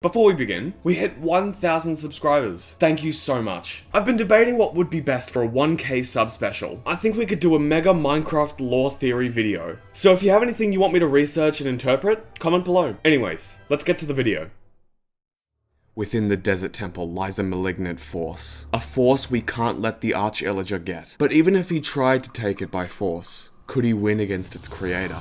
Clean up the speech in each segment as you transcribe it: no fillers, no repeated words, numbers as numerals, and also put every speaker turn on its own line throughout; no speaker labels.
Before we begin, we hit 1,000 subscribers. Thank you so much. I've been debating what would be best for a 1K sub special. I think we could do a mega Minecraft lore theory video. So if you have anything you want me to research and interpret, comment below. Anyways, let's get to the video. Within the desert temple lies a malignant force. A force we can't let the Arch-Illager get. But even if he tried to take it by force, could he win against its creator?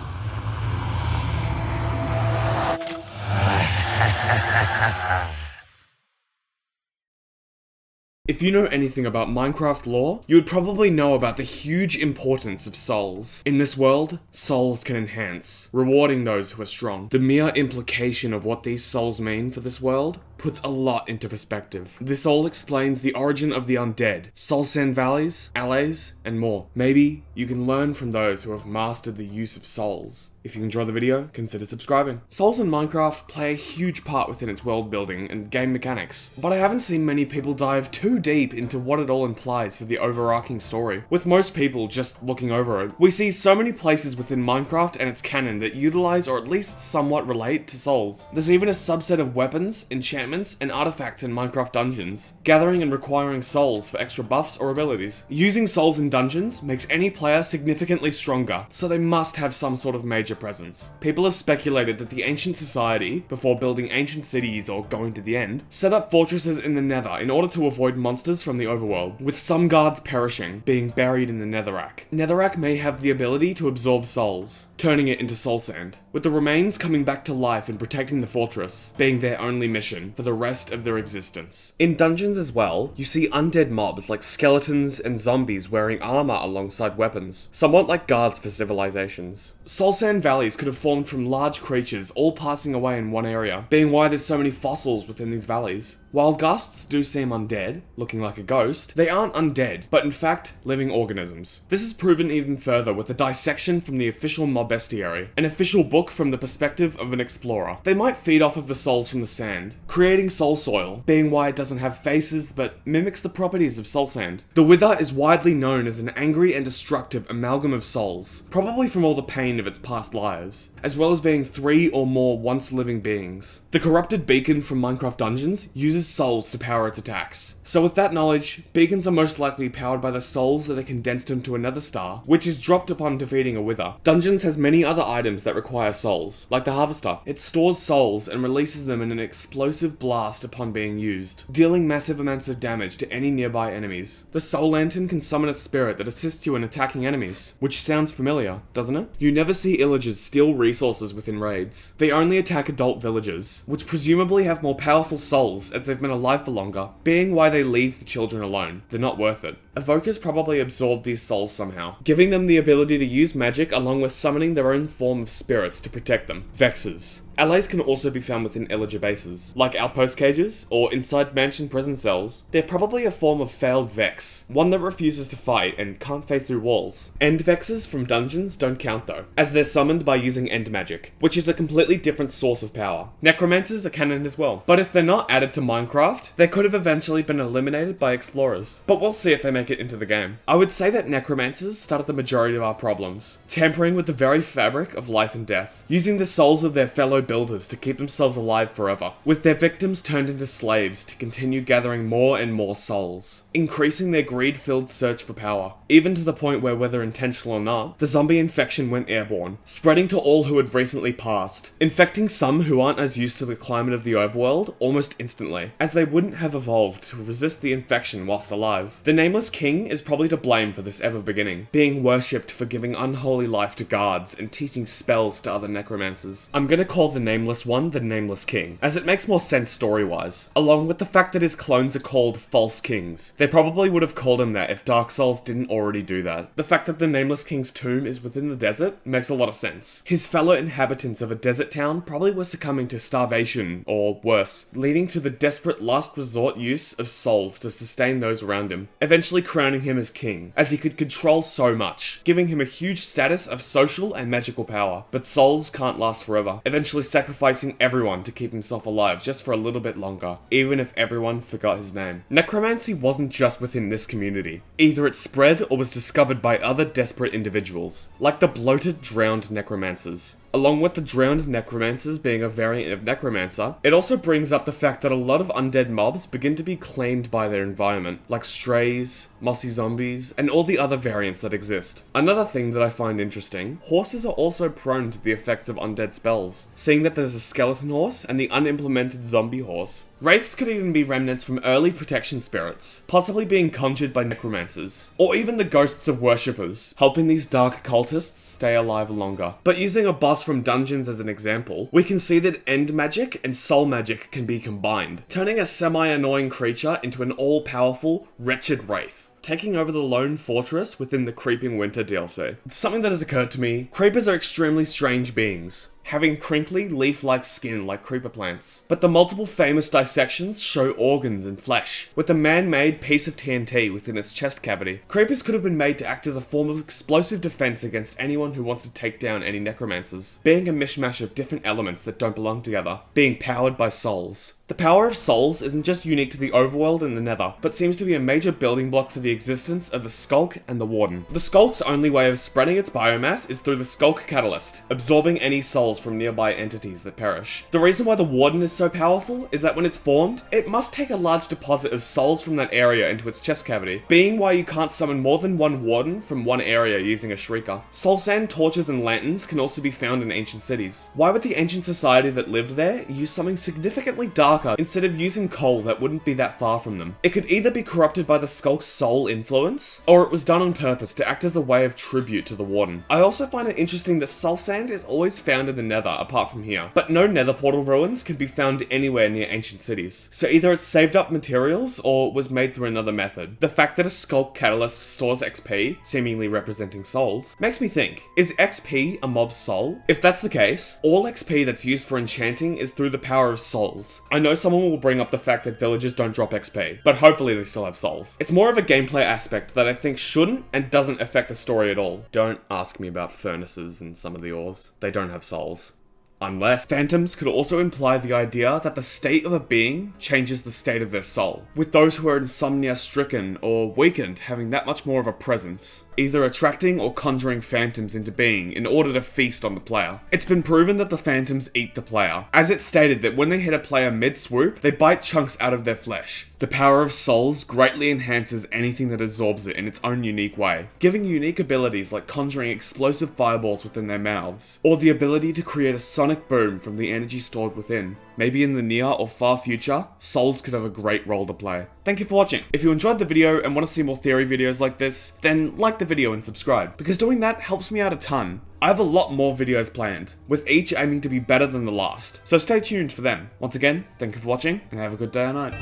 If you know anything about Minecraft lore, you would probably know about the huge importance of souls. In this world, souls can enhance, rewarding those who are strong. The mere implication of what these souls mean for this world puts a lot into perspective. This all explains the origin of the undead, soul sand valleys, allays, and more. Maybe you can learn from those who have mastered the use of souls. If you enjoy the video, consider subscribing. Souls in Minecraft play a huge part within its world building and game mechanics, but I haven't seen many people dive too deep into what it all implies for the overarching story. With most people just looking over it, we see so many places within Minecraft and its canon that utilize or at least somewhat relate to souls. There's even a subset of weapons, enchantments, and artifacts in Minecraft dungeons, gathering and requiring souls for extra buffs or abilities. Using souls in dungeons makes any player significantly stronger, so they must have some sort of major presence. People have speculated that the ancient society, before building ancient cities or going to the end, set up fortresses in the nether in order to avoid monsters from the overworld, with some guards perishing, being buried in the netherrack. Netherrack may have the ability to absorb souls, turning it into soul sand, with the remains coming back to life and protecting the fortress being their only mission for the rest of their existence. In dungeons as well, you see undead mobs like skeletons and zombies wearing armor alongside weapons, somewhat like guards for civilizations. Soul sand valleys could have formed from large creatures all passing away in one area, being why there's so many fossils within these valleys. While ghasts do seem undead, looking like a ghost, they aren't undead, but in fact, living organisms. This is proven even further with a dissection from the official mob bestiary, an official book from the perspective of an explorer. They might feed off of the souls from the sand, creating soul soil, being why it doesn't have faces but mimics the properties of soul sand. The Wither is widely known as an angry and destructive amalgam of souls, probably from all the pain of its past lives, as well as being 3 or more once living beings. The corrupted beacon from Minecraft dungeons uses souls to power its attacks. So with that knowledge, beacons are most likely powered by the souls that are condensed into another star, which is dropped upon defeating a Wither. Dungeons has many other items that require souls, like the Harvester. It stores souls and releases them in an explosive blast upon being used, dealing massive amounts of damage to any nearby enemies. The Soul Lantern can summon a spirit that assists you in attacking enemies, which sounds familiar, doesn't it? You never see Illagers steal resources within raids. They only attack adult villagers, which presumably have more powerful souls as they've been alive for longer, being why they leave the children alone. They're not worth it. Evokers probably absorbed these souls somehow, giving them the ability to use magic along with summoning their own form of spirits to protect them. Vexes. Allays can also be found within Illager bases, like outpost cages or inside mansion prison cells. They're probably a form of failed Vex, one that refuses to fight and can't phase through walls. End Vexes from dungeons don't count though, as they're summoned by using end magic, which is a completely different source of power. Necromancers are canon as well, but if they're not added to Minecraft, they could have eventually been eliminated by explorers. But we'll see if they make it into the game. I would say that necromancers started the majority of our problems, tampering with the very fabric of life and death, using the souls of their fellow builders to keep themselves alive forever, with their victims turned into slaves to continue gathering more and more souls, increasing their greed-filled search for power, even to the point where, whether intentional or not, the zombie infection went airborne, spreading to all who had recently passed, infecting some who aren't as used to the climate of the overworld almost instantly, as they wouldn't have evolved to resist the infection whilst alive. The Nameless King is probably to blame for this ever beginning, being worshipped for giving unholy life to guards and teaching spells to other necromancers. I'm gonna call the Nameless one the Nameless King, as it makes more sense story-wise, along with the fact that his clones are called False Kings. They probably would have called him that if Dark Souls didn't already do that. The fact that the Nameless King's tomb is within the desert makes a lot of sense. His fellow inhabitants of a desert town probably were succumbing to starvation, or worse, leading to the desperate last resort use of souls to sustain those around him, eventually crowning him as king, as he could control so much, giving him a huge status of social and magical power. But souls can't last forever, eventually sacrificing everyone to keep himself alive just for a little bit longer, even if everyone forgot his name. Necromancy wasn't just within this community. Either it spread or was discovered by other desperate individuals, like the bloated, drowned necromancers. Along with the drowned necromancers being a variant of necromancer, it also brings up the fact that a lot of undead mobs begin to be claimed by their environment, like strays, mossy zombies, and all the other variants that exist. Another thing that I find interesting, horses are also prone to the effects of undead spells, seeing that there's a skeleton horse and the unimplemented zombie horse. Wraiths could even be remnants from early protection spirits, possibly being conjured by necromancers, or even the ghosts of worshippers, helping these dark cultists stay alive longer. But using a boss from dungeons as an example, we can see that end magic and soul magic can be combined, turning a semi-annoying creature into an all-powerful, wretched wraith, taking over the lone fortress within the Creeping Winter DLC. Something that has occurred to me, creepers are extremely strange beings, having crinkly, leaf-like skin like creeper plants. But the multiple famous dissections show organs and flesh, with a man-made piece of TNT within its chest cavity. Creepers could have been made to act as a form of explosive defense against anyone who wants to take down any necromancers, being a mishmash of different elements that don't belong together, being powered by souls. The power of souls isn't just unique to the overworld and the nether, but seems to be a major building block for the existence of the Skulk and the Warden. The Skulk's only way of spreading its biomass is through the Skulk Catalyst, absorbing any souls from nearby entities that perish. The reason why the Warden is so powerful is that when it's formed, it must take a large deposit of souls from that area into its chest cavity, being why you can't summon more than one Warden from one area using a Shrieker. Soul sand, torches, and lanterns can also be found in ancient cities. Why would the ancient society that lived there use something significantly darker instead of using coal that wouldn't be that far from them? It could either be corrupted by the Skulk's soul influence, or it was done on purpose to act as a way of tribute to the Warden. I also find it interesting that soul sand is always found in the nether apart from here, but no nether portal ruins can be found anywhere near ancient cities. So either it's saved up materials or was made through another method. The fact that a Skulk Catalyst stores XP, seemingly representing souls, makes me think, is XP a mob's soul? If that's the case, all XP that's used for enchanting is through the power of souls. I know someone will bring up the fact that villagers don't drop XP, but hopefully they still have souls. It's more of a gameplay aspect that I think shouldn't and doesn't affect the story at all. Don't ask me about furnaces and some of the ores. They don't have souls. Unless phantoms could also imply the idea that the state of a being changes the state of their soul, with those who are insomnia-stricken or weakened having that much more of a presence, either attracting or conjuring phantoms into being in order to feast on the player. It's been proven that the phantoms eat the player, as it's stated that when they hit a player mid-swoop, they bite chunks out of their flesh. The power of souls greatly enhances anything that absorbs it in its own unique way, giving unique abilities like conjuring explosive fireballs within their mouths, or the ability to create a sonic boom from the energy stored within. Maybe in the near or far future, souls could have a great role to play. Thank you for watching. If you enjoyed the video and want to see more theory videos like this, then like the video and subscribe, because doing that helps me out a ton. I have a lot more videos planned, with each aiming to be better than the last, so stay tuned for them. Once again, thank you for watching, and have a good day or night.